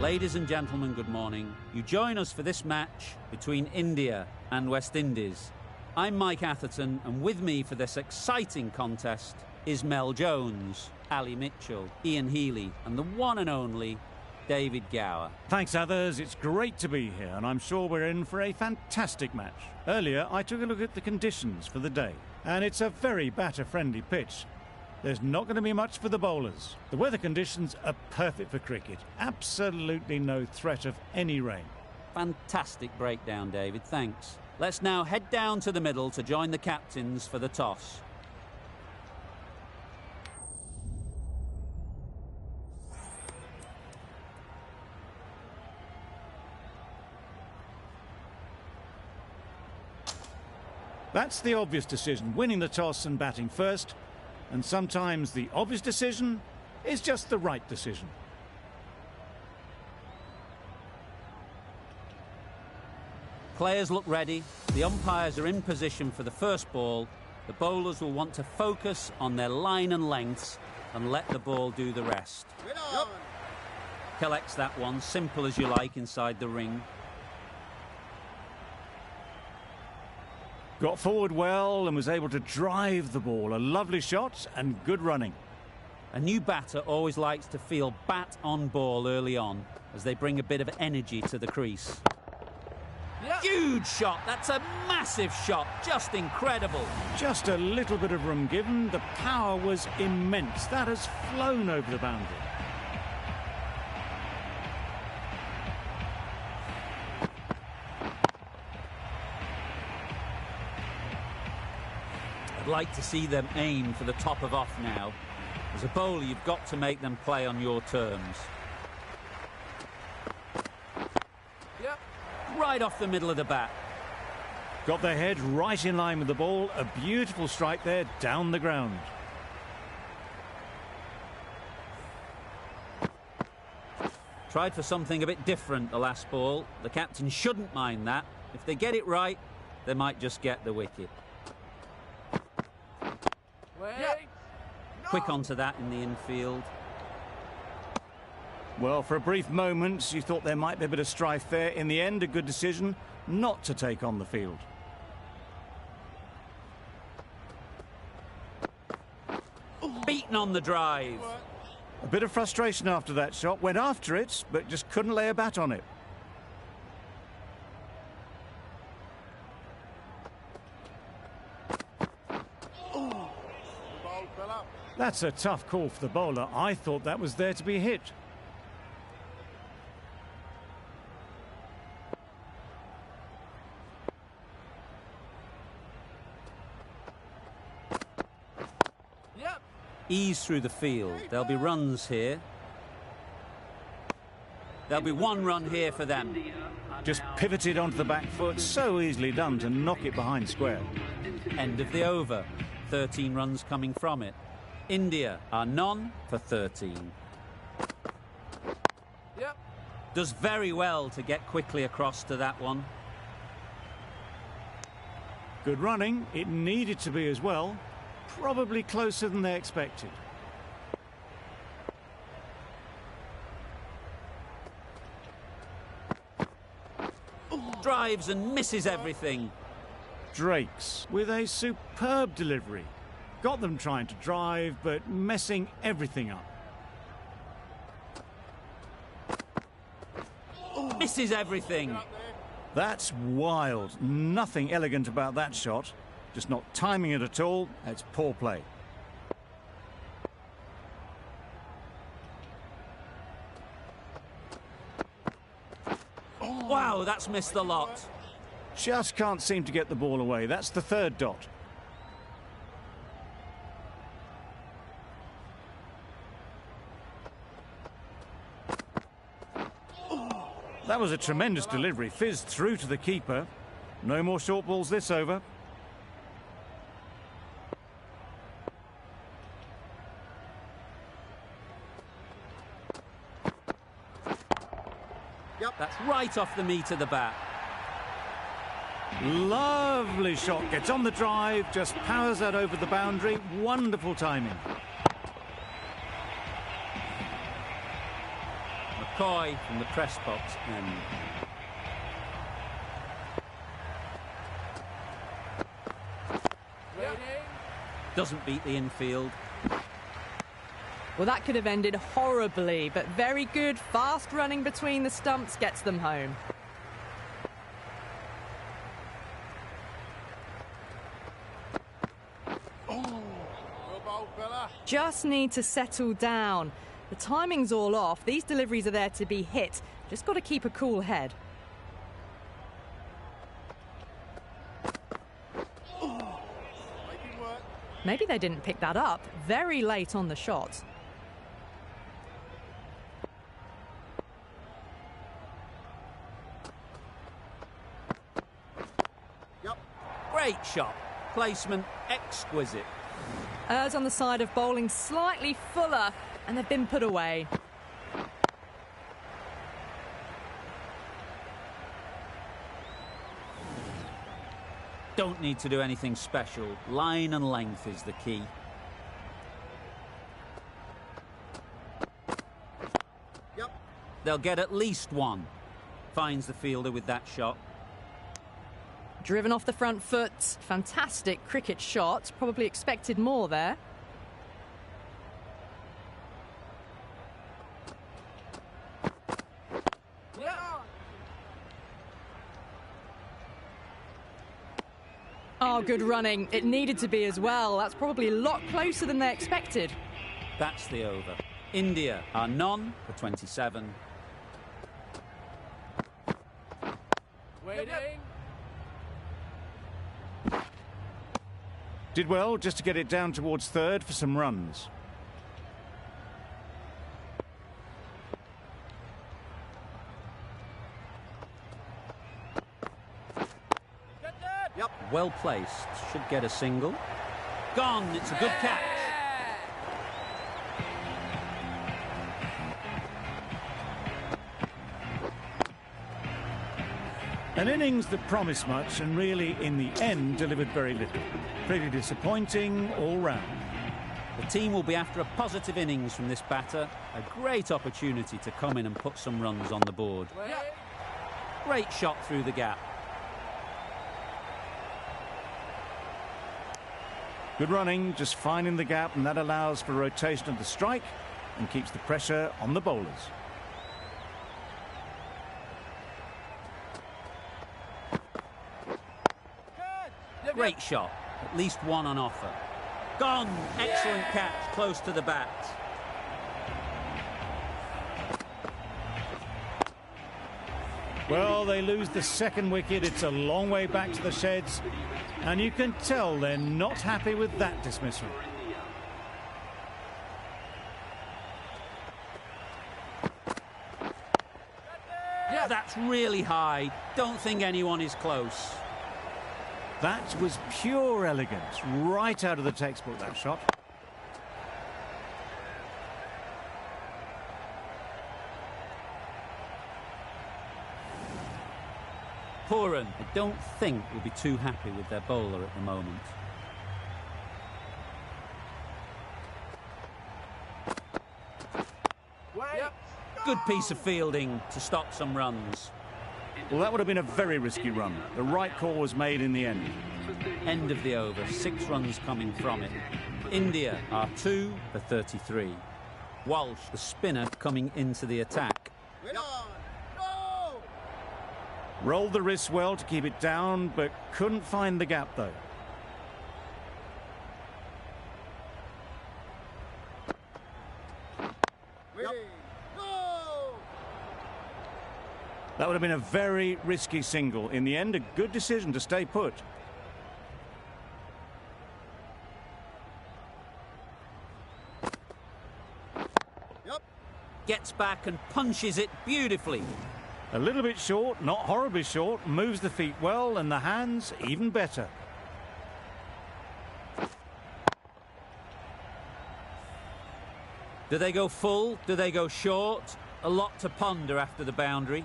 Ladies and gentlemen, good morning. You join us for this match between India and West Indies. I'm Mike Atherton, and with me for this exciting contest is Mel Jones, Ali Mitchell, Ian Healy, and the one and only David Gower. Thanks, others. It's great to be here, and I'm sure we're in for a fantastic match. Earlier, I took a look at the conditions for the day, and it's a very batter-friendly pitch. There's not going to be much for the bowlers. The weather conditions are perfect for cricket. Absolutely no threat of any rain. Fantastic breakdown, David. Thanks. Let's now head down to the middle to join the captains for the toss. That's the obvious decision, winning the toss and batting first. And sometimes the obvious decision is just the right decision. Players look ready. The umpires are in position for the first ball. The bowlers will want to focus on their line and lengths and let the ball do the rest. Yep. Collects that one, simple as you like, inside the ring. Got forward well and was able to drive the ball. A lovely shot and good running. A new batter always likes to feel bat on ball early on as they bring a bit of energy to the crease. Yep. Huge shot. That's a massive shot. Just incredible. Just a little bit of room given. The power was immense. That has flown over the boundary. I'd like to see them aim for the top of off now. As a bowler, you've got to make them play on your terms. Yep. Right off the middle of the bat. Got their head right in line with the ball. A beautiful strike there down the ground. Tried for something a bit different the last ball. The captain shouldn't mind that. If they get it right, they might just get the wicket. Yep. Quick onto that in the infield. Well, for a brief moment, you thought there might be a bit of strife there. In the end, a good decision not to take on the field. Beaten on the drive. A bit of frustration after that shot. Went after it, but just couldn't lay a bat on it. That's a tough call for the bowler. I thought that was there to be hit. Yep. Ease through the field. There'll be runs here. There'll be one run here for them. Just pivoted onto the back foot. So easily done to knock it behind square. End of the over. 13 runs coming from it. India are none for 13. Yep. Does very well to get quickly across to that one. Good running. It needed to be as well. Probably closer than they expected. Drives and misses everything. Drakes with a superb delivery. Got them trying to drive, but messing everything up. Misses everything. That's wild. Nothing elegant about that shot. Just not timing it at all. It's poor play. Wow, that's missed a lot. Just can't seem to get the ball away. That's the third dot. That was a tremendous delivery. Fizzed through to the keeper. No more short balls this over. Yep. That's right off the meat of the bat. Lovely shot. Gets on the drive. Just powers that over the boundary. Wonderful timing. The coy from the press box end. Waiting. Doesn't beat the infield. Well, that could have ended horribly, but very good. Fast running between the stumps gets them home. Just need to settle down. The timing's all off. These deliveries are there to be hit. Just got to keep a cool head. Maybe they didn't pick that up. Very late on the shot. Great shot. Placement exquisite. Errs on the side of bowling slightly fuller, and they've been put away. Don't need to do anything special. Line and length is the key. They'll get at least one. Finds the fielder with that shot. Driven off the front foot. Fantastic cricket shot. Probably expected more there. Oh, good running. It needed to be as well. That's probably a lot closer than they expected. That's the over. India are none for 27. Waiting. Did well just to get it down towards third for some runs. Well placed. Should get a single. Gone. It's a good catch. An innings that promised much and really, in the end, delivered very little. Pretty disappointing all round. The team will be after a positive innings from this batter. A great opportunity to come in and put some runs on the board. Great shot through the gap. Good running, just finding the gap, and that allows for rotation of the strike and keeps the pressure on the bowlers. Great shot. At least one on offer. Gone. Excellent catch. Close to the bat. Well, they lose the second wicket. It's a long way back to the sheds. And you can tell they're not happy with that dismissal. Yeah, that's really high. Don't think anyone is close. That was pure elegance. Right out of the textbook, that shot. Puran, I don't think, will be too happy with their bowler at the moment. Good piece of fielding to stop some runs. Well, that would have been a very risky run. The right call was made in the end. End of the over, 6 runs coming from it. India are 2 for 33. Walsh, the spinner, coming into the attack. Rolled the wrists well to keep it down, but couldn't find the gap, though. That would have been a very risky single. In the end, a good decision to stay put. Gets back and punches it beautifully. A little bit short, not horribly short, moves the feet well, and the hands even better. Do they go full? Do they go short? A lot to ponder after the boundary.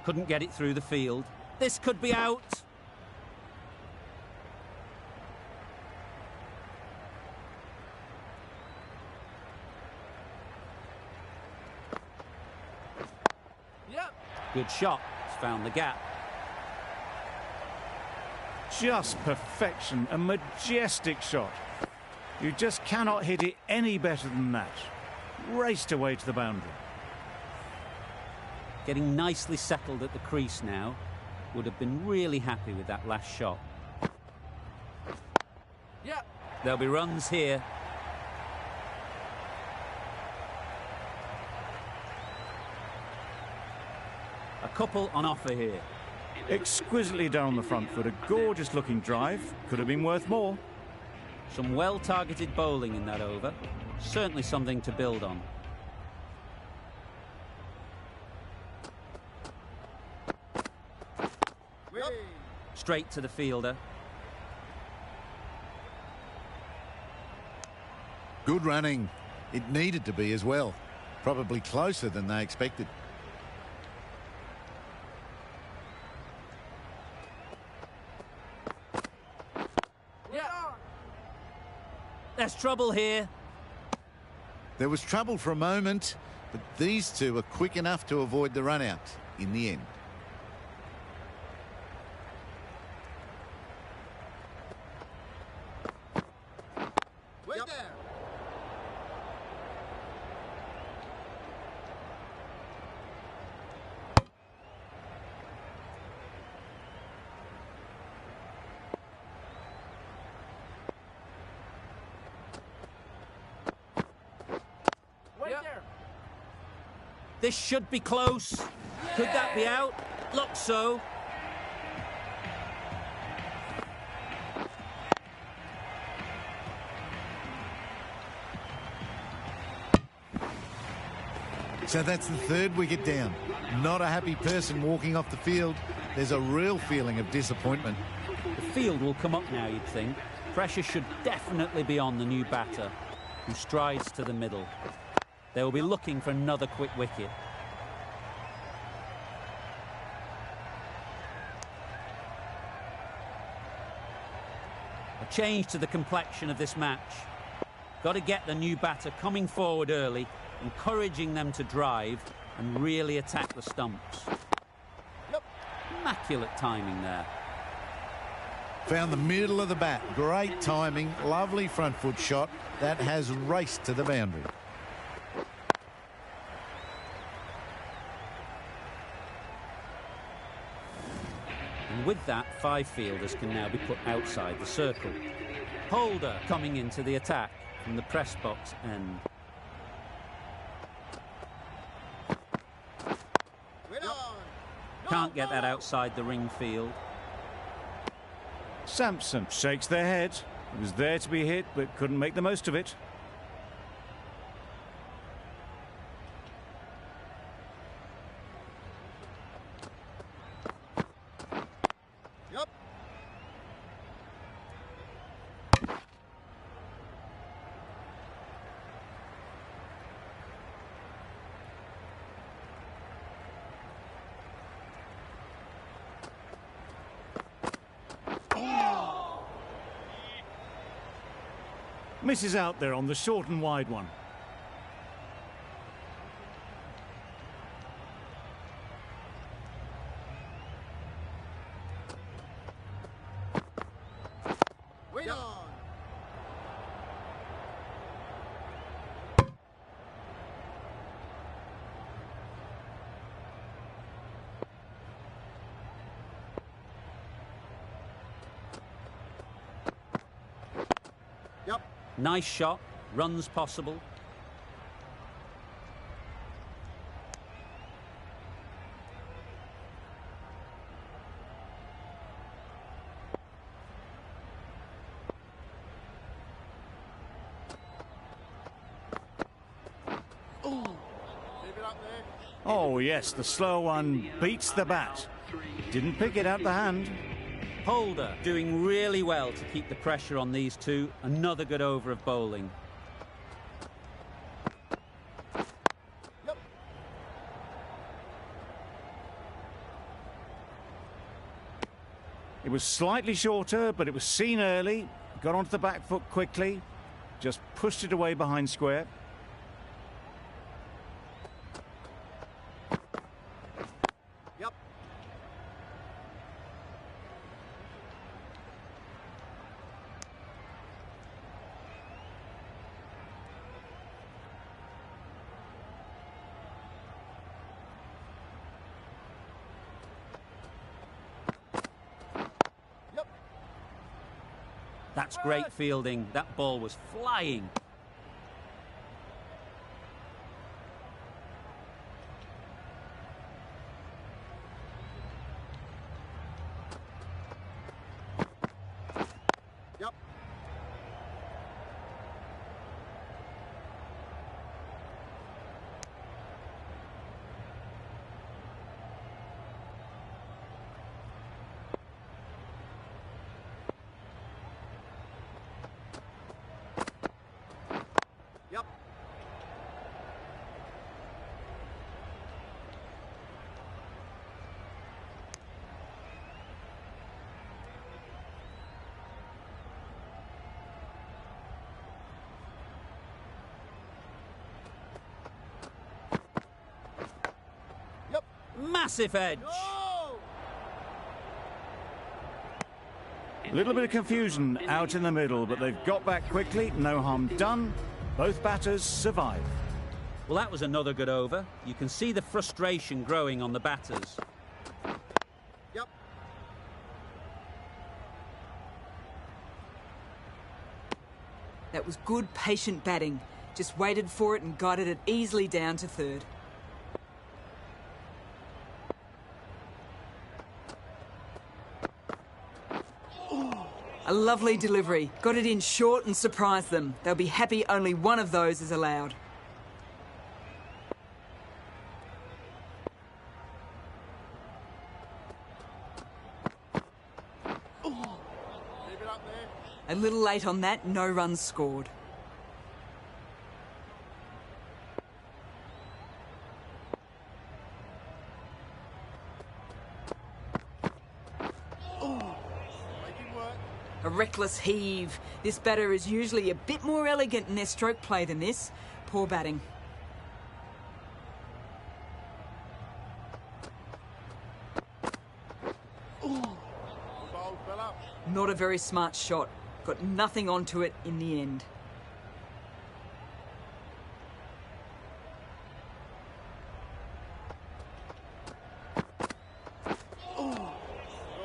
Couldn't get it through the field. This could be out. Good shot. It's found the gap. Just perfection, a majestic shot. You just cannot hit it any better than that. Raced away to the boundary. Getting nicely settled at the crease now. Would have been really happy with that last shot. Yeah. There'll be runs here. A couple on offer here. Exquisitely down the front foot, a gorgeous looking drive. Could have been worth more. Some well-targeted bowling in that over. Certainly something to build on. Straight to the fielder. Good running. It needed to be as well. Probably closer than they expected. There's trouble here. There was trouble for a moment, but these two were quick enough to avoid the run-out in the end. This should be close. Could that be out? Looks so. So that's the third wicket down. Not a happy person walking off the field. There's a real feeling of disappointment. The field will come up now, you'd think. Pressure should definitely be on the new batter, who strides to the middle. They will be looking for another quick wicket. A change to the complexion of this match. Got to get the new batter coming forward early, encouraging them to drive and really attack the stumps. Immaculate timing there. Found the middle of the bat. Great timing. Lovely front foot shot. That has raced to the boundary. And with that, 5 fielders can now be put outside the circle. Holder coming into the attack from the press box end. Can't get that outside the ring field. Sampson shakes their head. It was there to be hit, but couldn't make the most of it. Misses out there on the short and wide one. Wait on. Nice shot, runs possible. Oh yes, the slow one beats the bat. Didn't pick it out the hand. Holder doing really well to keep the pressure on these two. Another good over of bowling. It was slightly shorter, but it was seen early. Got onto the back foot quickly. Just pushed it away behind square. That's great fielding. That ball was flying. Yep. Yep. Yep. Massive edge. A little bit of confusion out in the middle, but they've got back quickly. No harm done. Both batters survive. Well, that was another good over. You can see the frustration growing on the batters. Yep. That was good, patient batting. Just waited for it and guided it easily down to third. A lovely delivery. Got it in short and surprised them. They'll be happy only one of those is allowed. Leave it up there. A little late on that, no runs scored. Making work. A reckless heave. This batter is usually a bit more elegant in their stroke play than this. Poor batting. Bold fella. Not a very smart shot. Got nothing onto it in the end.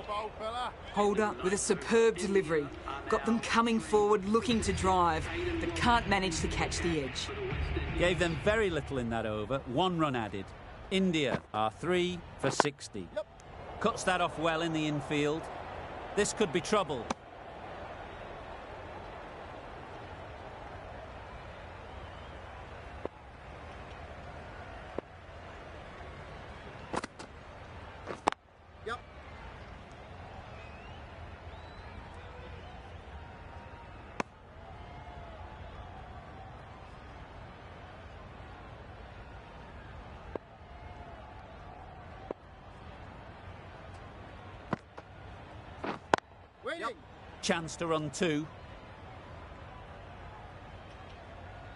Bold fella. Holder with a superb delivery. Got them coming forward looking to drive, but can't manage to catch the edge. Gave them very little in that over. 1 run added. India are 3 for 60. Yep. Cuts that off well in the infield. This could be trouble. Yep. Waiting. Yep. Chance to run 2.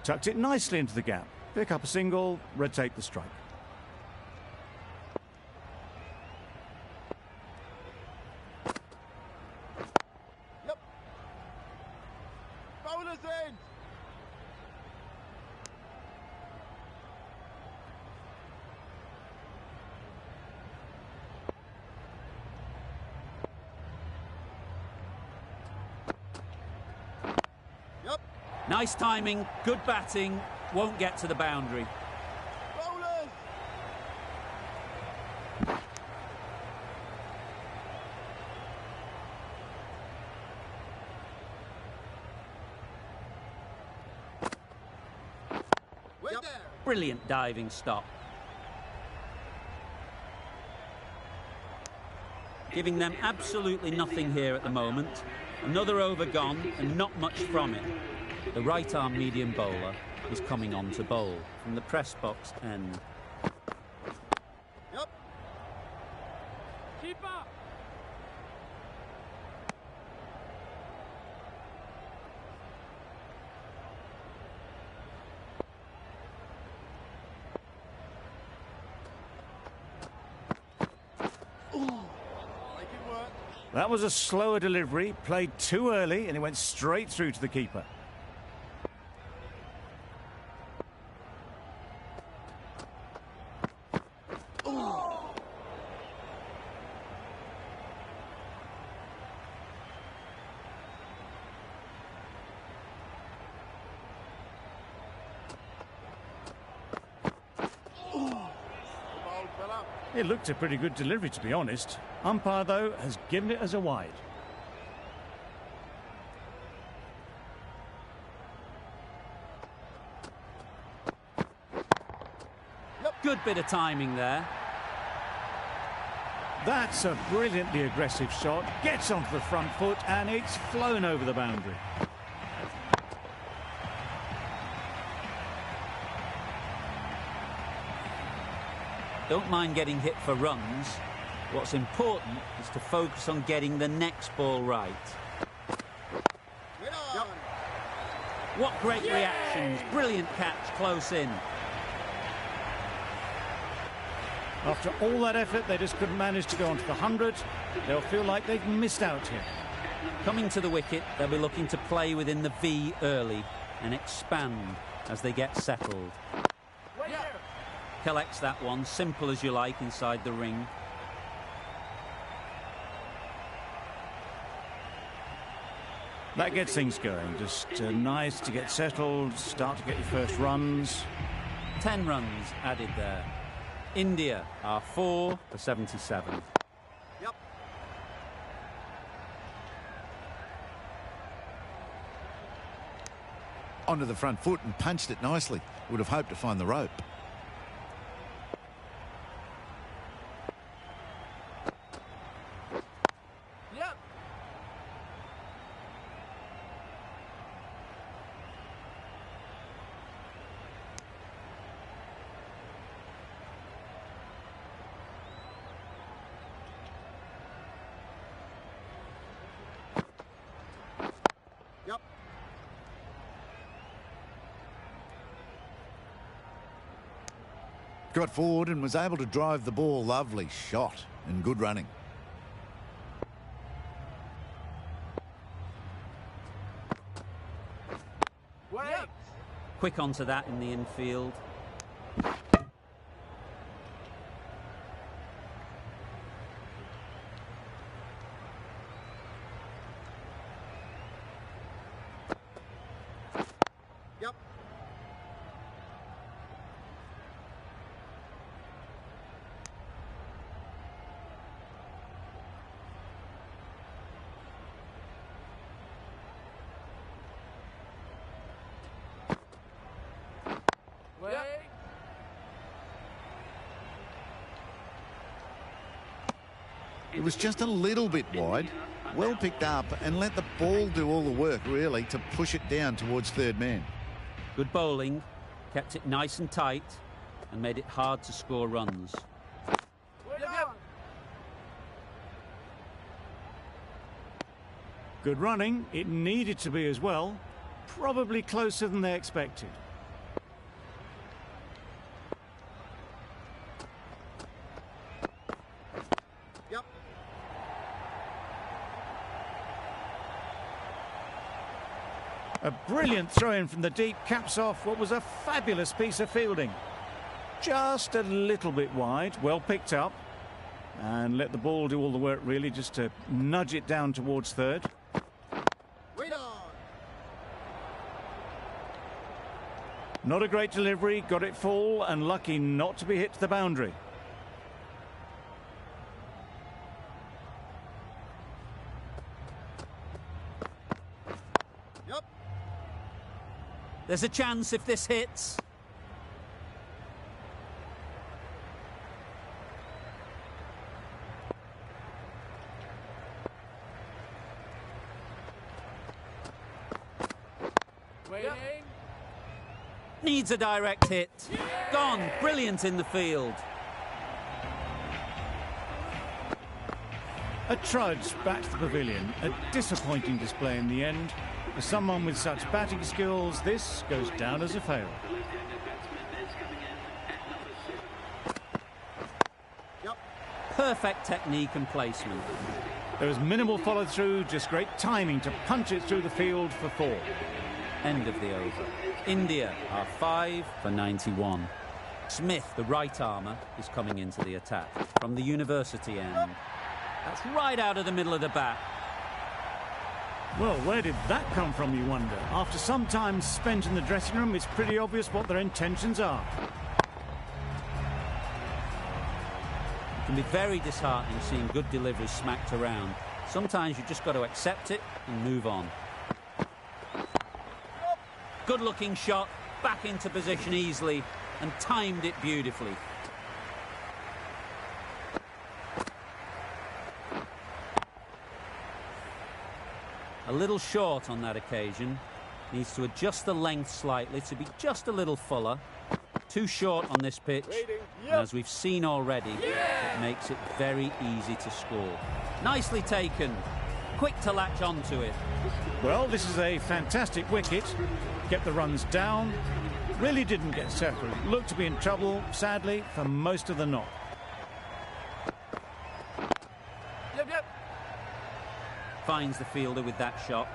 Tucked it nicely into the gap. Pick up a single, rotate the strike. Yep. Bowler's in. Yep. Nice timing, good batting, won't get to the boundary. Bowlers. Way Yep. there. Brilliant diving stop. Giving them absolutely nothing here at the moment. Another over gone and not much from it. The right-arm medium bowler is coming on to bowl from the press box end. Yep. Keeper. Make it work. That was a slower delivery, played too early, and it went straight through to the keeper. It looked a pretty good delivery, to be honest. Umpire, though, has given it as a wide. Good bit of timing there. That's a brilliantly aggressive shot. Gets onto the front foot and it's flown over the boundary. Don't mind getting hit for runs. What's important is to focus on getting the next ball right. Yep. What great reactions. Brilliant catch close in. After all that effort, they just couldn't manage to go onto the 100. They'll feel like they've missed out here. Coming to the wicket, they'll be looking to play within the V early and expand as they get settled. Collects that one, simple as you like, inside the ring. That gets things going. Just nice to get settled, start to get your first runs. 10 runs added there. India are 4 for 77. Yep. Onto the front foot and punched it nicely. Would have hoped to find the rope. Yep. Yep. Got forward and was able to drive the ball. Lovely shot and good running. Wait. Yep. Quick onto that in the infield. Yep. Wait. It was just a little bit wide. Well picked up and let the ball do all the work, really, to push it down towards third man. Good bowling, kept it nice and tight and made it hard to score runs. Yep. Good running. It needed to be as well. Probably closer than they expected. Yep. A brilliant throw-in from the deep caps off what was a fabulous piece of fielding. Just a little bit wide, well picked up. And let the ball do all the work, really, just to nudge it down towards third. Wait on. Not a great delivery, got it full and lucky not to be hit to the boundary. Yep. There's a chance if this hits. Waiting. Needs a direct hit. Gone. Brilliant in the field. A trudge back to the pavilion. A disappointing display in the end. For someone with such batting skills, this goes down as a fail. Yep. Perfect technique and placement. There was minimal follow-through, just great timing to punch it through the field for 4. End of the over. India are 5 for 91. Smith, the right armour, is coming into the attack from the university end. That's right out of the middle of the bat. Well, where did that come from, you wonder? After some time spent in the dressing room, it's pretty obvious what their intentions are. It can be very disheartening seeing good deliveries smacked around. Sometimes you just got to accept it and move on. Good looking shot, back into position easily, and timed it beautifully. A little short on that occasion. Needs to adjust the length slightly to be just a little fuller. Too short on this pitch. And as we've seen already, it makes it very easy to score. Nicely taken. Quick to latch onto it. Well, this is a fantastic wicket. Kept the runs down. Really didn't get settled. Looked to be in trouble, sadly, for most of the knock. Finds the fielder with that shot.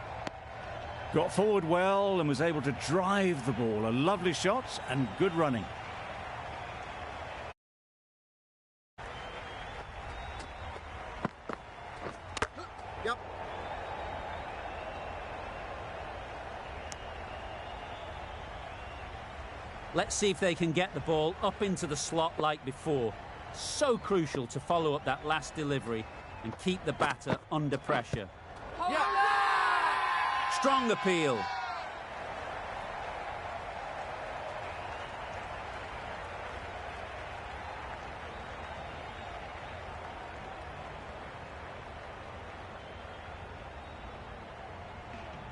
Got forward well and was able to drive the ball. A lovely shot and good running. Yep. Let's see if they can get the ball up into the slot like before. So crucial to follow up that last delivery and keep the batter under pressure. Strong appeal.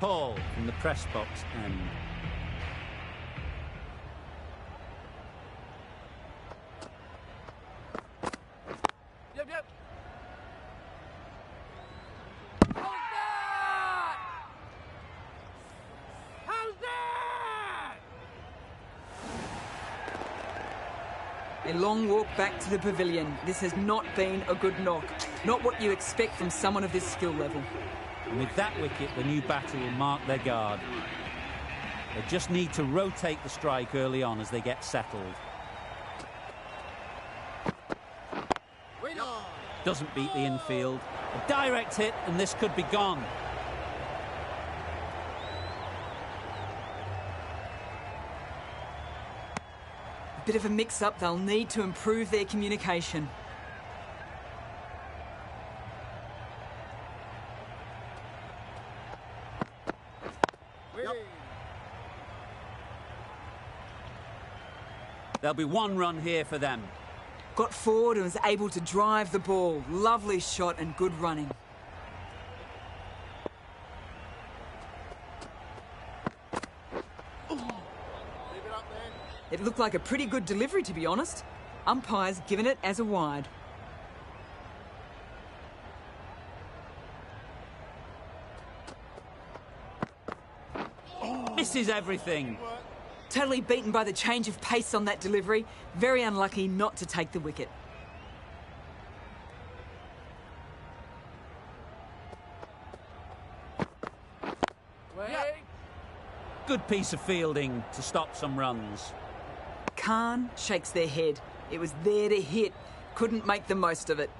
Paul from the press box end. A long walk back to the pavilion. This has not been a good knock. Not what you expect from someone of this skill level. And with that wicket, the new batter will mark their guard. They just need to rotate the strike early on as they get settled. Doesn't beat the infield. A direct hit, and this could be gone. Bit of a mix-up. They'll need to improve their communication. There'll be one run here for them. Got forward and was able to drive the ball. Lovely shot and good running. It looked like a pretty good delivery, to be honest. Umpire's given it as a wide. Misses everything. Totally beaten by the change of pace on that delivery. Very unlucky not to take the wicket. Good piece of fielding to stop some runs. Khan shakes their head. It was there to hit. Couldn't make the most of it.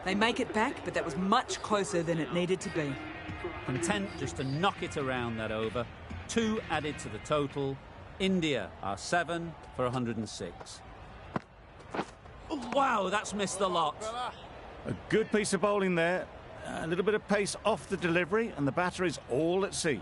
They make it back, but that was much closer than it needed to be. Content just to knock it around that over. 2 added to the total. India are 7 for 106. Wow, that's missed the lot. A good piece of bowling there. A little bit of pace off the delivery, and the batter is all at sea.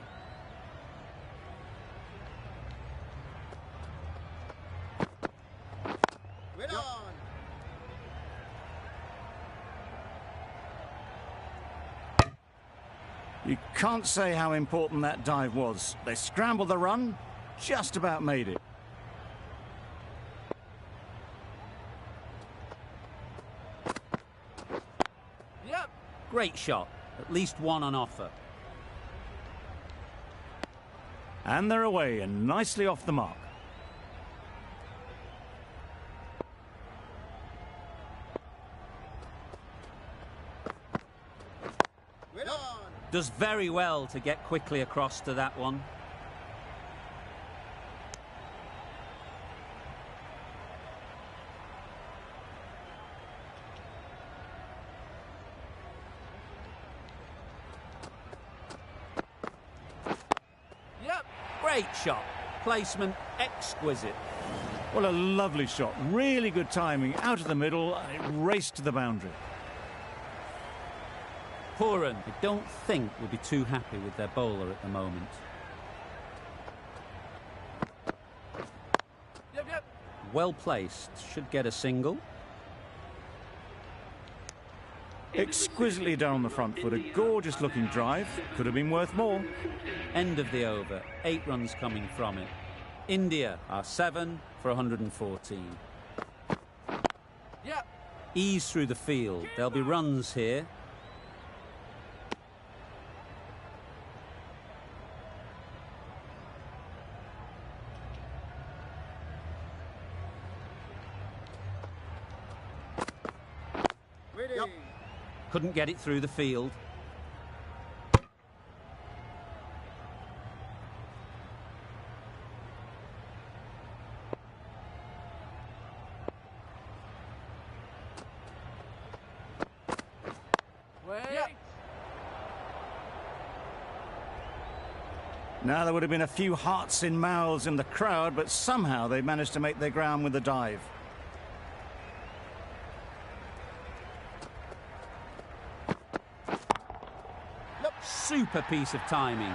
You can't say how important that dive was. They scrambled the run, just about made it. Great shot. At least one on offer. And they're away and nicely off the mark. Does very well to get quickly across to that one. Great shot. Placement exquisite. Well, a lovely shot. Really good timing. Out of the middle, it raced to the boundary. Puran, I don't think, will be too happy with their bowler at the moment. Well placed. Should get a single. Exquisitely down on the front foot. A gorgeous looking drive. Could have been worth more. End of the over. 8 runs coming from it. India are 7 for 114. Ease through the field. There'll be runs here. Couldn't get it through the field. Now, there would have been a few hearts in mouths in the crowd, but somehow they managed to make their ground with the dive. Super piece of timing.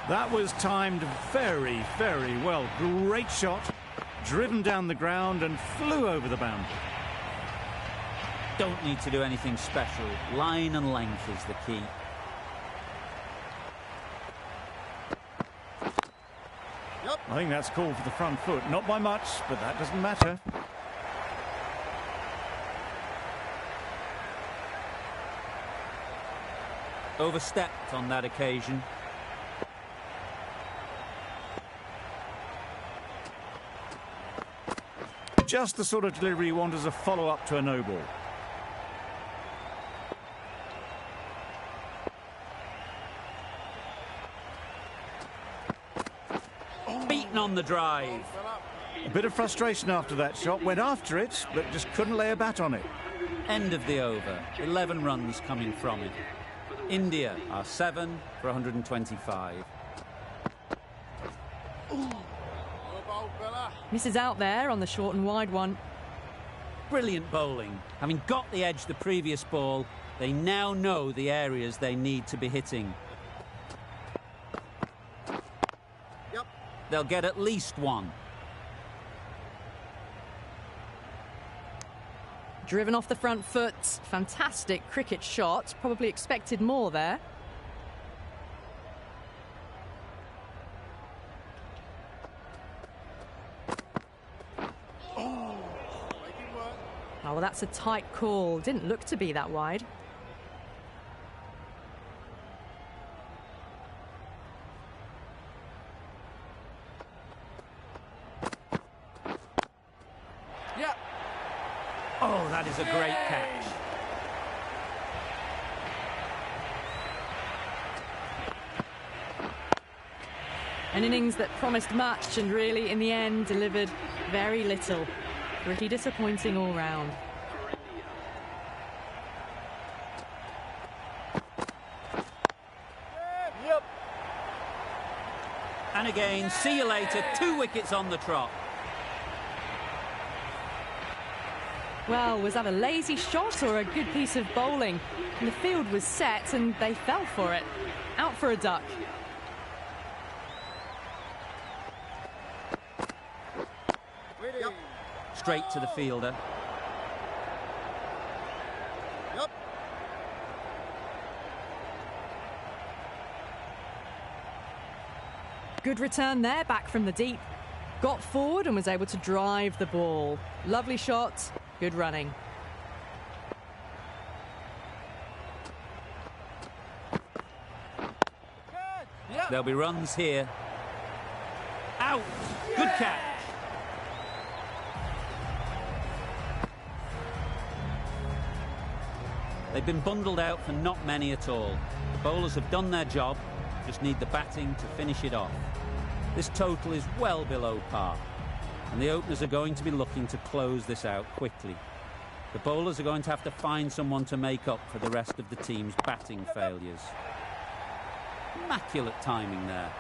That was timed very, very well. Great shot, driven down the ground and flew over the boundary. Don't need to do anything special. Line and length is the key. I think that's called for the front foot. Not by much, but that doesn't matter. Overstepped on that occasion. Just the sort of delivery you want as a follow-up to a no ball. Beaten on the drive. A bit of frustration after that shot. Went after it, but just couldn't lay a bat on it. End of the over. 11 runs coming from it. India are 7 for 125. Misses out there on the short and wide one. Brilliant bowling. Having got the edge the previous ball, they now know the areas they need to be hitting. They'll get at least one. Driven off the front foot. Fantastic cricket shot. Probably expected more there. Oh, well, that's a tight call. Didn't look to be that wide. Oh, that is a great catch. An innings that promised much and really, in the end, delivered very little. Pretty disappointing all round. And again, see you later. 2 wickets on the trot. Well, was that a lazy shot or a good piece of bowling? And the field was set and they fell for it. Out for a duck. Straight to the fielder. Good return there, back from the deep. Got forward and was able to drive the ball. Lovely shot. Good running. There'll be runs here. Out! Good catch. They've been bundled out for not many at all. The bowlers have done their job, just need the batting to finish it off. This total is well below par, and the openers are going to be looking to close this out quickly. The bowlers are going to have to find someone to make up for the rest of the team's batting failures. Immaculate timing there.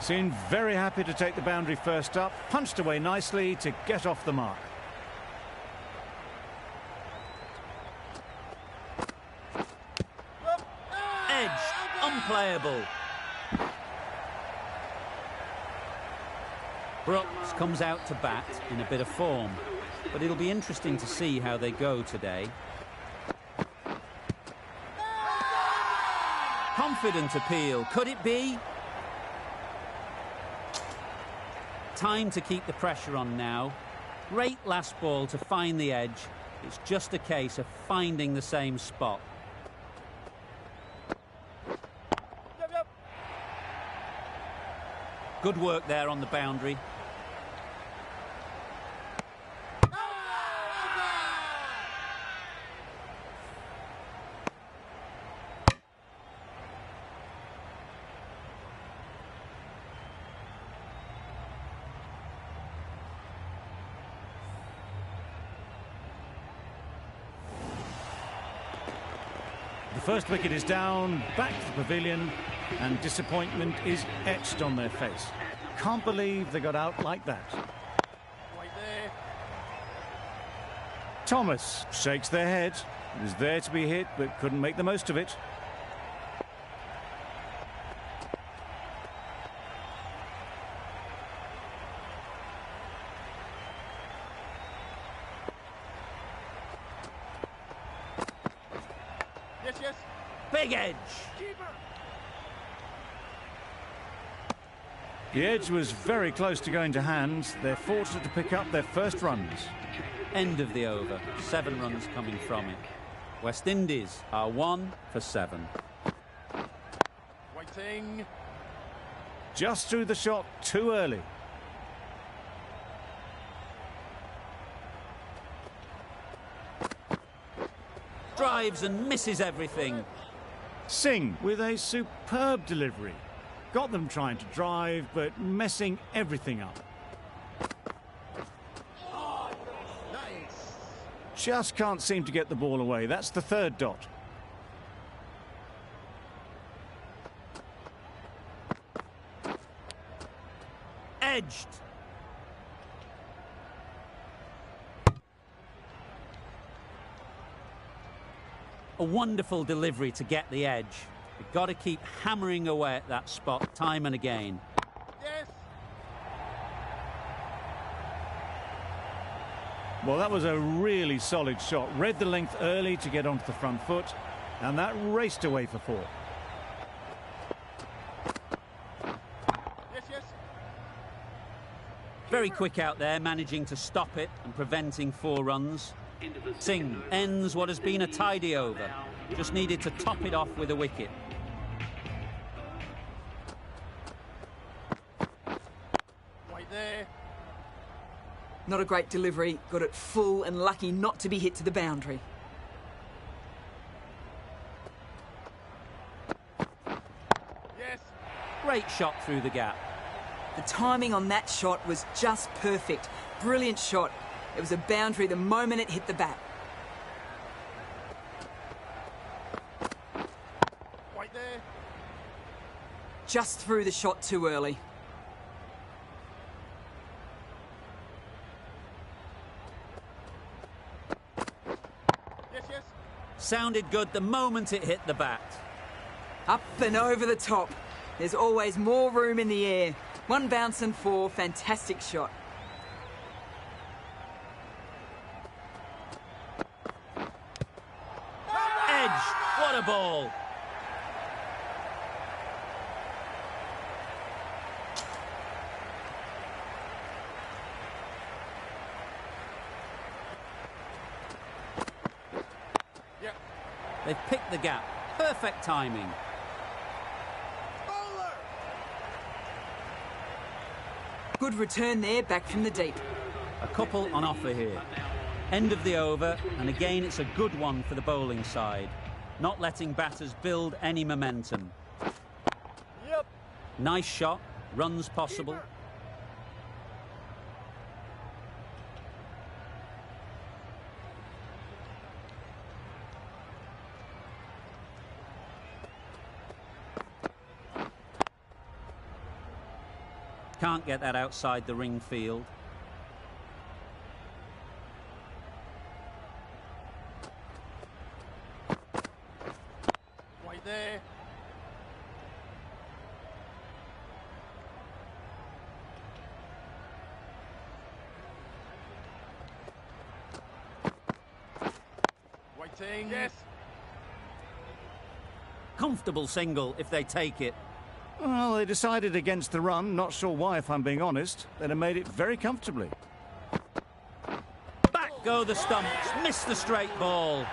Seemed very happy to take the boundary first up, punched away nicely to get off the mark. Edge, unplayable. Brooks comes out to bat in a bit of form, but it'll be interesting to see how they go today. Confident appeal, could it be? Time to keep the pressure on now. Great last ball to find the edge. It's just a case of finding the same spot. Good work there on the boundary. The first wicket is down, back to the pavilion, and disappointment is etched on their face. Can't believe they got out like that. Right there. Thomas shakes their head. It was there to be hit, but couldn't make the most of it. Yes, yes. Big edge. Keeper. The edge was very close to going to hand. They're fortunate to pick up their first runs. End of the over. 7 runs coming from it. West Indies are 1 for 7. Waiting. Just threw the shot too early. Drives and misses everything. Singh with a superb delivery. Got them trying to drive, but messing everything up. Nice. Just can't seem to get the ball away. That's the third dot. Edged. A wonderful delivery to get the edge. You've got to keep hammering away at that spot time and again. Yes. Well, that was a really solid shot. Read the length early to get onto the front foot, and that raced away for 4. Yes, yes. Very quick out there, managing to stop it and preventing 4 runs. Singh ends what has been a tidy over. Just needed to top it off with a wicket. Right there. Not a great delivery, got it full and lucky not to be hit to the boundary. Yes. Great shot through the gap. The timing on that shot was just perfect. Brilliant shot. It was a boundary the moment it hit the bat. Right there. Just threw the shot too early. Yes, yes. Sounded good the moment it hit the bat. Up and over the top. There's always more room in the air. 1 bounce and 4, fantastic shot. Edge, what a ball. Yep. They've picked the gap. Perfect timing. Bowler. Good return there, back from the deep. A couple on offer here. End of the over, and again it's a good one for the bowling side. Not letting batters build any momentum. Yep. Nice shot, runs possible. Keeper. Can't get that outside the ring field. Right there. Waiting. Yes. Comfortable single if they take it. Well, they decided against the run. Not sure why, if I'm being honest. They'd have made it very comfortably. Back go the stumps. Missed the straight ball.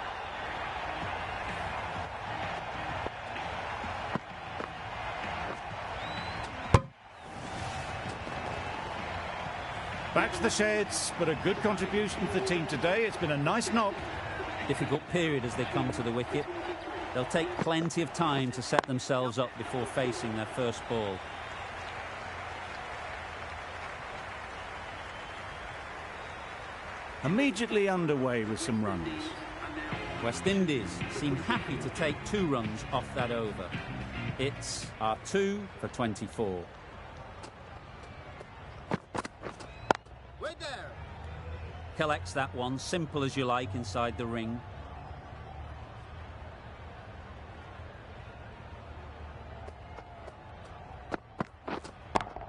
Back to the sheds, but a good contribution for the team today. It's been a nice knock. Difficult period as they come to the wicket. They'll take plenty of time to set themselves up before facing their first ball. Immediately underway with some runs. West Indies seem happy to take 2 runs off that over. It's R2 for 24. Wait there. Collects that one, simple as you like, inside the ring.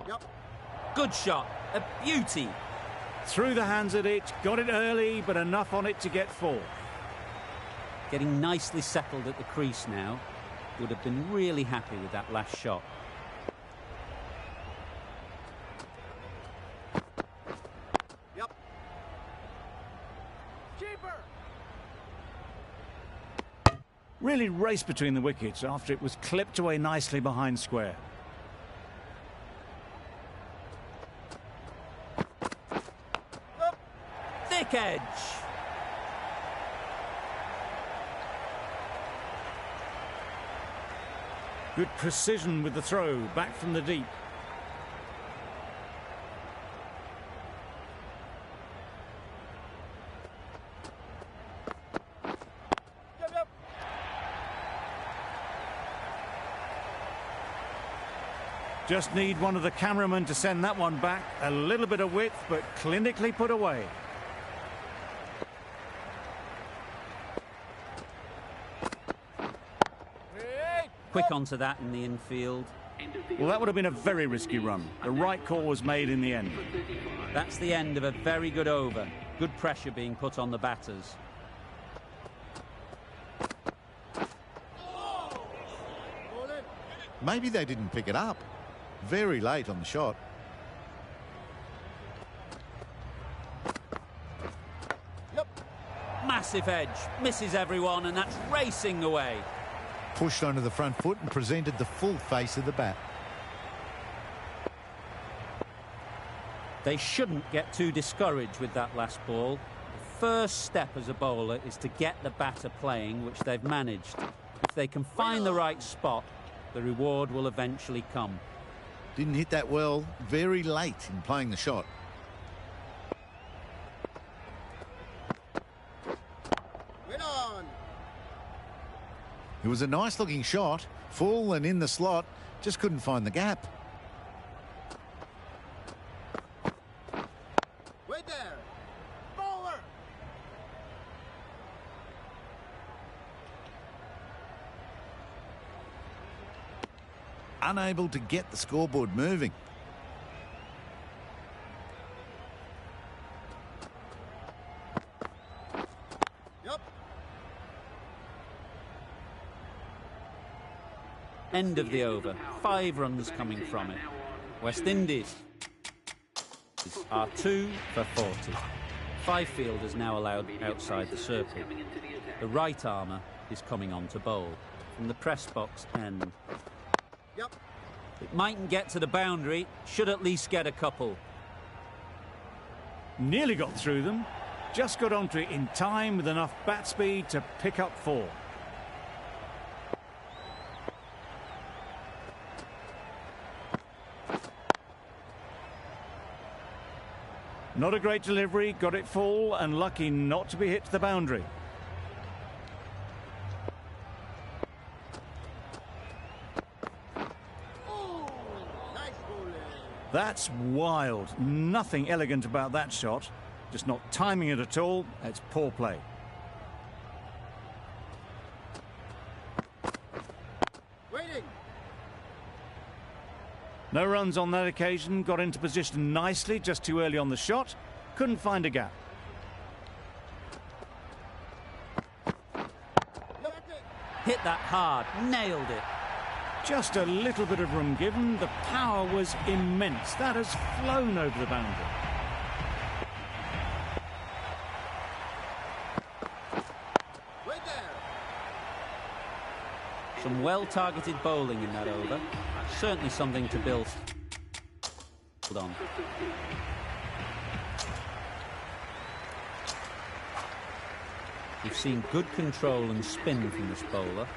Yep. Good shot, a beauty. Through the hands of it, got it early, but enough on it to get 4. Getting nicely settled at the crease now. Would have been really happy with that last shot. Yep. Keeper. Really raced between the wickets after it was clipped away nicely behind square. Thick edge. Good precision with the throw, back from the deep. Yep. Just need one of the cameramen to send that one back. A little bit of width, but clinically put away. Quick onto that in the infield. Well, that would have been a very risky run. The right call was made in the end. That's the end of a very good over. Good pressure being put on the batters. Maybe they didn't pick it up. Very late on the shot. Yep. Massive edge. Misses everyone, and that's racing away. Pushed onto the front foot and presented the full face of the bat. They shouldn't get too discouraged with that last ball. The first step as a bowler is to get the batter playing, which they've managed. If they can find the right spot, the reward will eventually come. Didn't hit that well. Very late in playing the shot. Win on. It was a nice looking shot. Full and in the slot. Just couldn't find the gap. Wait there. Bowler. Unable to get the scoreboard moving. Yep. End of the over. 5 runs coming from it. West Indies are 2 for 40. 5 fielders now allowed outside the circle. The right armour is coming on to bowl from the press box end. Yep. It mightn't get to the boundary, should at least get a couple. Nearly got through them. Just got onto it in time with enough bat speed to pick up 4. Not a great delivery, got it full and lucky not to be hit to the boundary. Oh, nice bowling. That's wild. Nothing elegant about that shot. Just not timing it at all. It's poor play. Waiting. No runs on that occasion. Got into position nicely, just too early on the shot. Couldn't find a gap. Hit that hard, nailed it. Just a little bit of room given. The power was immense. That has flown over the boundary. Right there. Some well-targeted bowling in that over. Certainly something to build on. We've seen good control and spin from this bowler.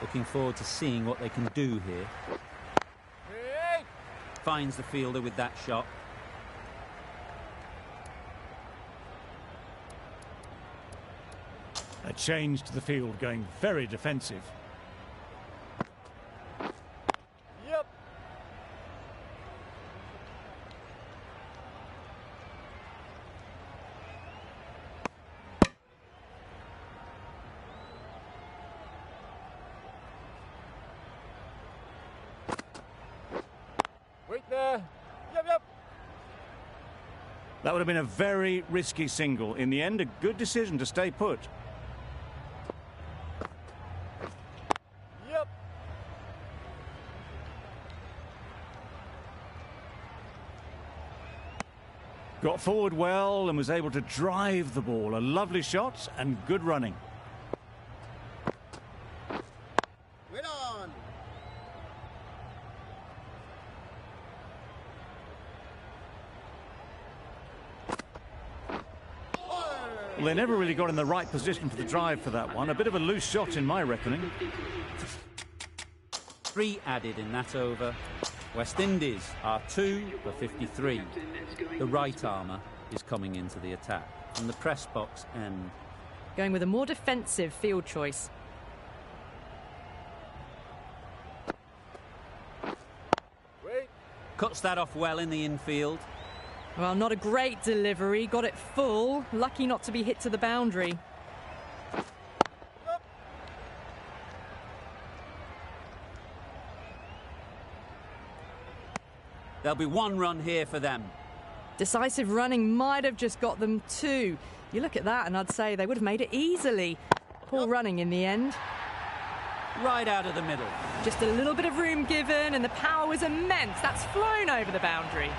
Looking forward to seeing what they can do here. Finds the fielder with that shot. A change to the field, going very defensive. Yep. Wait there. Yep. That would have been a very risky single. In the end, a good decision to stay put. Yep. Got forward well and was able to drive the ball. A lovely shot and good running. Wait on. Well, they never really got in the right position for the drive for that one. A bit of a loose shot in my reckoning. 3 added in that over. West Indies are 2 for 53. The right armour is coming into the attack from the press box end. Going with a more defensive field choice. Wait. Cuts that off well in the infield. Well, not a great delivery. Got it full. Lucky not to be hit to the boundary. There'll be 1 run here for them. Decisive running might have just got them 2. You look at that and I'd say they would have made it easily. Poor running in the end. Right out of the middle. Just a little bit of room given and the power was immense. That's flown over the boundary.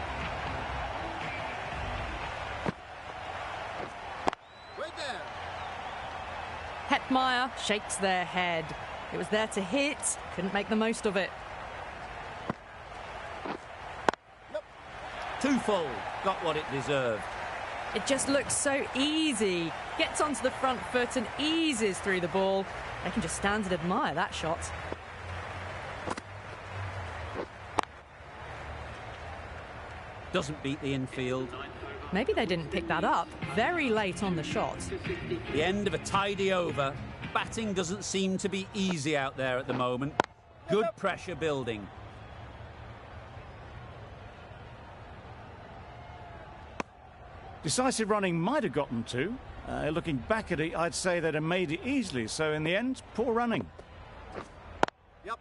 Right there. Hetmeyer shakes their head. It was there to hit, couldn't make the most of it. 2 full. Got what it deserved. It just looks so easy. Gets onto the front foot and eases through the ball. They can just stand and admire that shot. Doesn't beat the infield. Maybe they didn't pick that up. Very late on the shot. The end of a tidy over. Batting doesn't seem to be easy out there at the moment. Good pressure building. Decisive running might have gotten 2. Looking back at it, I'd say they'd have made it easily. So in the end, poor running. Yep.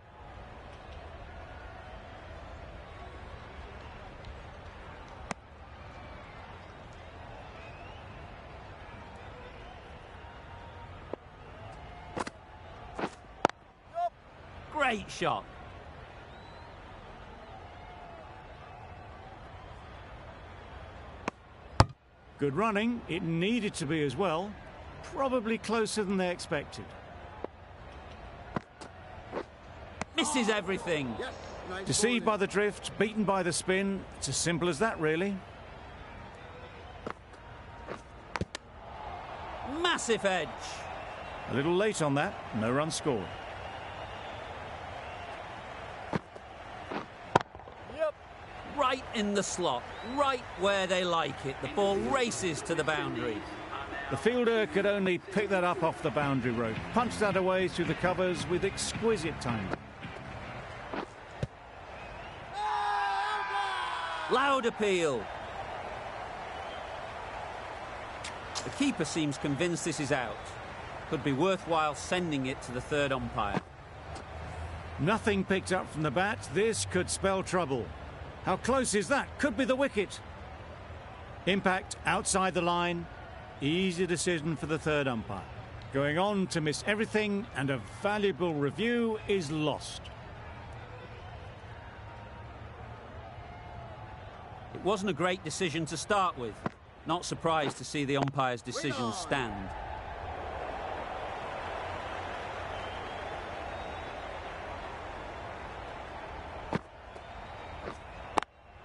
Great shot. Good running. It needed to be as well. Probably closer than they expected. Misses everything. Yes. Nice Deceived by bowling. the drift, beaten by the spin. It's as simple as that, really. Massive edge. A little late on that. No run scored. Yep. Right in the slot. Right where they like it. The ball races to the boundary. The fielder could only pick that up off the boundary rope. Punched that away through the covers with exquisite timing. Loud appeal. The keeper seems convinced this is out. Could be worthwhile sending it to the third umpire. Nothing picked up from the bat. This could spell trouble. How close is that? Could be the wicket. Impact outside the line. Easy decision for the third umpire. Going on to miss everything, and a valuable review is lost. It wasn't a great decision to start with. Not surprised to see the umpire's decision stand.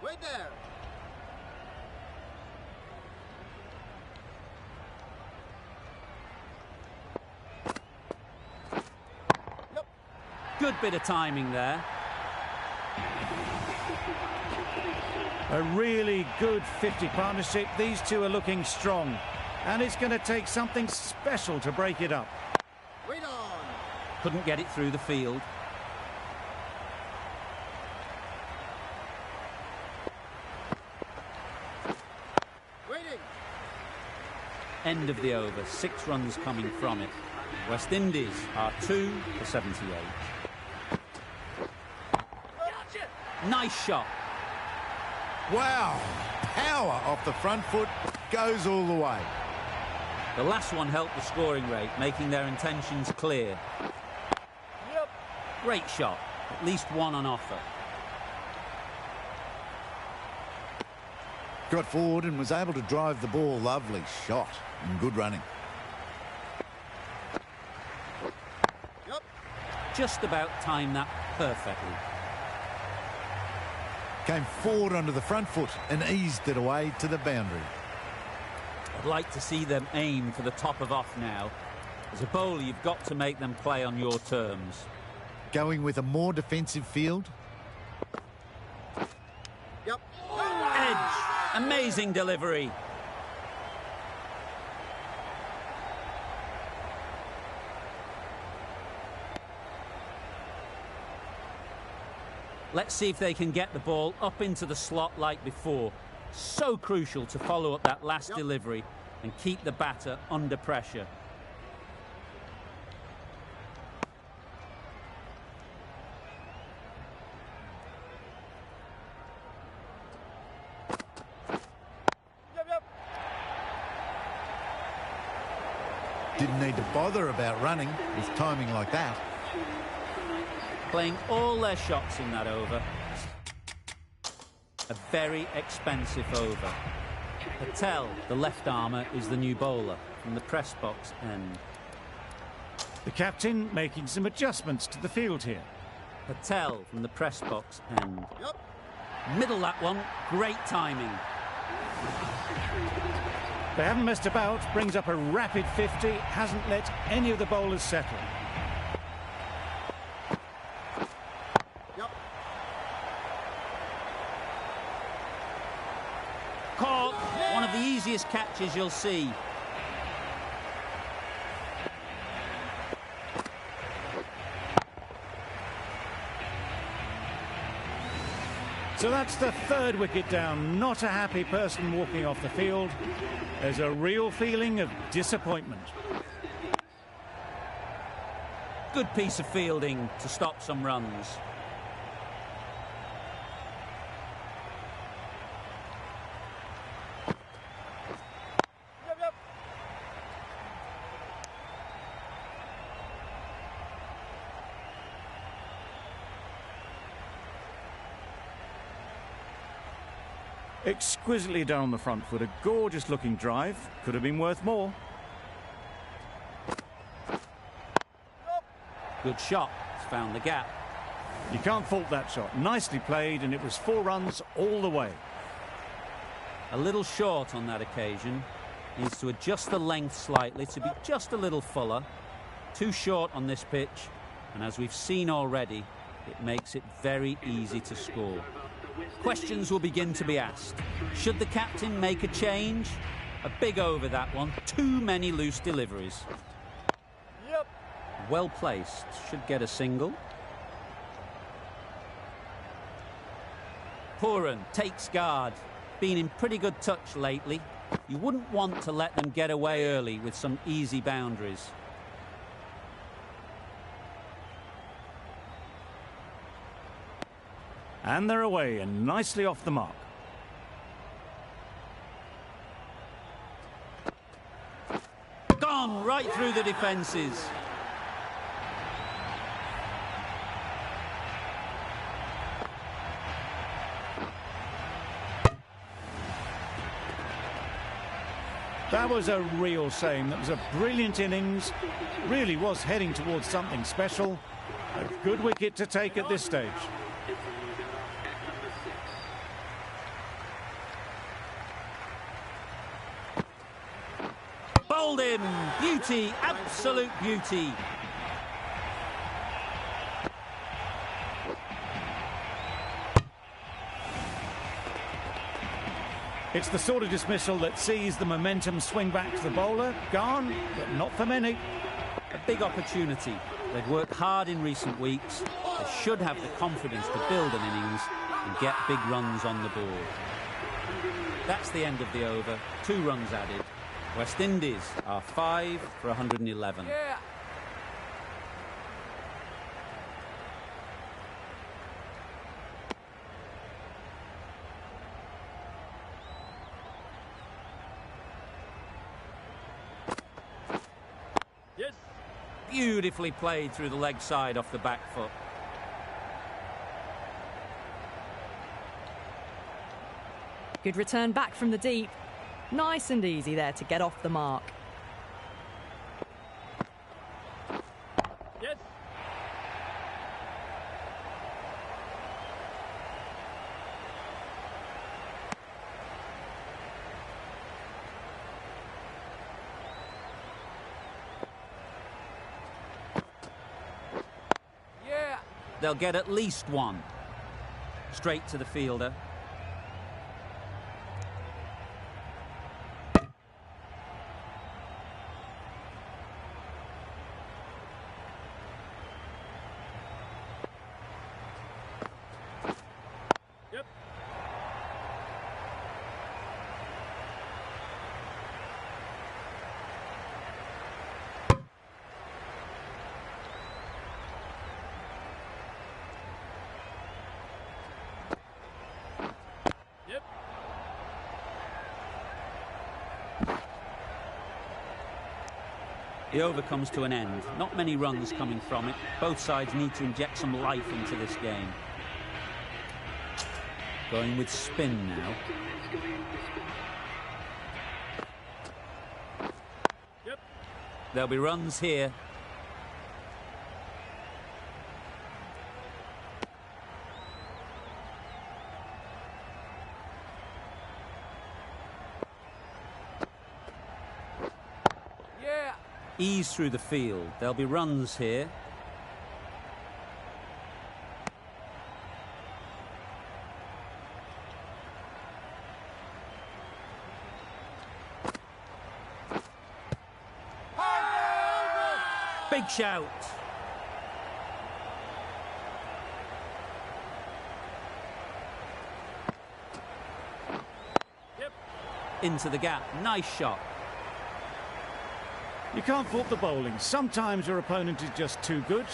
Wait there. Yep. Good bit of timing there. A really good 50 partnership. These two are looking strong. And it's going to take something special to break it up. Wait on. Couldn't get it through the field. Waiting. End of the over. 6 runs coming from it. West Indies are 2 for 78. Nice shot. Wow, power off the front foot, goes all the way. The last one helped the scoring rate, making their intentions clear. Yep. Great shot. At least one on offer. Got forward and was able to drive the ball. Lovely shot and good running. Yep. Just about timed that perfectly. Came forward onto the front foot and eased it away to the boundary. I'd like to see them aim for the top of off now. As a bowler, you've got to make them play on your terms. Going with a more defensive field. Yep. Edge. Amazing delivery. Let's see if they can get the ball up into the slot like before. So crucial to follow up that last delivery and keep the batter under pressure. Yep. Didn't need to bother about running with timing like that. Playing all their shots in that over. A very expensive over. Patel, the left armour, is the new bowler from the press box end. The captain making some adjustments to the field here. Patel from the press box end. Yep. Middle that one. Great timing. They haven't messed about. Brings up a rapid 50. Hasn't let any of the bowlers settle. Yep. Caught. One of the easiest catches you'll see. So that's the third wicket down. Not a happy person walking off the field. There's a real feeling of disappointment. Good piece of fielding to stop some runs. Yep. Exquisitely done on the front foot. A gorgeous looking drive. Could have been worth more. Good shot. It's found the gap. You can't fault that shot. Nicely played, and it was 4 runs all the way. A little short on that occasion. Needs to adjust the length slightly to be just a little fuller. Too short on this pitch, and as we've seen already, it makes it very easy to score. Questions will begin to be asked. Should the captain make a change? A big over that one. Too many loose deliveries. Yep. Well placed. Should get a single. Pooran takes guard. Been in pretty good touch lately. You wouldn't want to let them get away early with some easy boundaries. And they're away and nicely off the mark. Gone right through the defences. That was a real shame. That was a brilliant innings. Really was heading towards something special. A good wicket to take at this stage. Bowled him. Beauty. Absolute beauty. It's the sort of dismissal that sees the momentum swing back to the bowler. Gone, but not for many. A big opportunity. They've worked hard in recent weeks. They should have the confidence to build an innings and get big runs on the board. That's the end of the over. 2 runs added. West Indies are 5 for 111. Yeah. Yes. Beautifully played through the leg side off the back foot. Good return back from the deep. Nice and easy there to get off the mark. Yes. Yeah. They'll get at least 1. Straight to the fielder. Yep. Yep. The over comes to an end. Not many runs coming from it. Both sides need to inject some life into this game. Going with spin now. Yep. There'll be runs here. Yeah. Ease through the field. There'll be runs here. Big shout. Yep. Into the gap. Nice shot. You can't fault the bowling. Sometimes your opponent is just too good.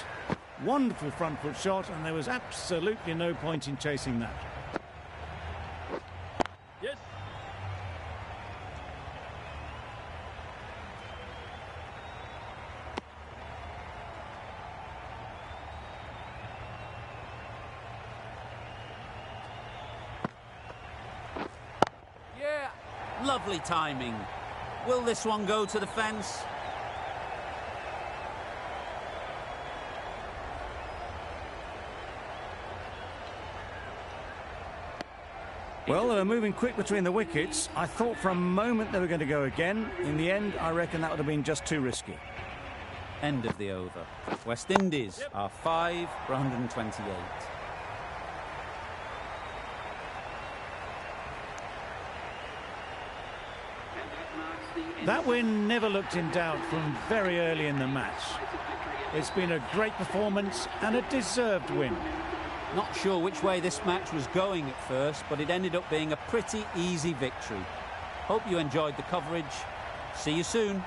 Wonderful front foot shot, and there was absolutely no point in chasing that. Yes. Yeah. Lovely timing. Will this one go to the fence? Well, they were moving quick between the wickets. I thought for a moment they were going to go again. In the end, I reckon that would have been just too risky. End of the over. West Indies are 5 for 128. That win never looked in doubt from very early in the match. It's been a great performance and a deserved win. Not sure which way this match was going at first, but it ended up being a pretty easy victory. Hope you enjoyed the coverage. See you soon.